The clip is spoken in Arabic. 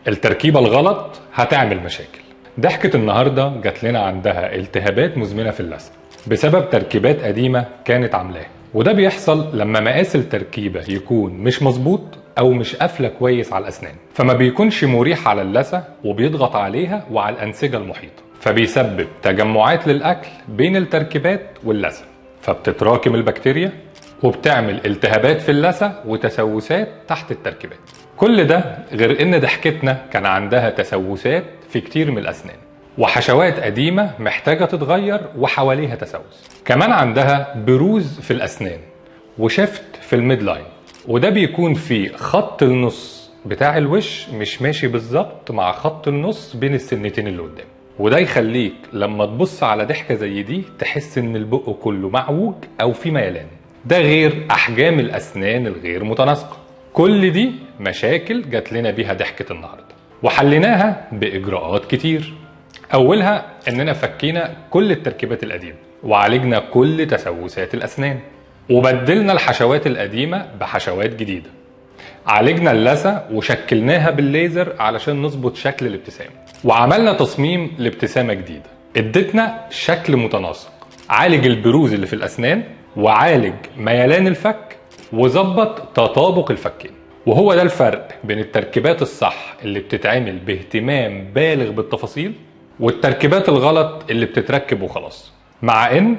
التركيبة الغلط هتعمل مشاكل. ضحكة النهاردة جات لنا عندها التهابات مزمنة في اللثة بسبب تركيبات قديمة كانت عاملاها، وده بيحصل لما مقاس التركيبة يكون مش مظبوط أو مش قافلة كويس على الأسنان، فما بيكونش مريح على اللثة وبيضغط عليها وعلى الأنسجة المحيطة، فبيسبب تجمعات للأكل بين التركيبات واللثة، فبتتراكم البكتيريا وبتعمل التهابات في اللثة وتسوسات تحت التركيبات. كل ده غير ان ضحكتنا كان عندها تسوسات في كتير من الاسنان وحشوات قديمة محتاجة تتغير وحواليها تسوس. كمان عندها بروز في الاسنان وشفت في الميد لاين، وده بيكون في خط النص بتاع الوش مش ماشي بالظبط مع خط النص بين السنتين اللي قدام، وده يخليك لما تبص على ضحكة زي دي تحس ان البق كله معوج او في ميلان. ده غير احجام الاسنان الغير متناسقة. كل دي مشاكل جات لنا بيها ضحكة النهاردة وحليناها بإجراءات كتير. أولها إننا فكينا كل التركيبات القديمة وعالجنا كل تسوسات الأسنان وبدلنا الحشوات القديمة بحشوات جديدة. عالجنا اللثة وشكلناها بالليزر علشان نظبط شكل الابتسامة، وعملنا تصميم لابتسامة جديدة ادتنا شكل متناسق، عالج البروز اللي في الأسنان وعالج ميلان الفك وظبط تطابق الفكين. وهو ده الفرق بين التركيبات الصح اللي بتتعمل باهتمام بالغ بالتفاصيل والتركيبات الغلط اللي بتتركب وخلاص. مع ان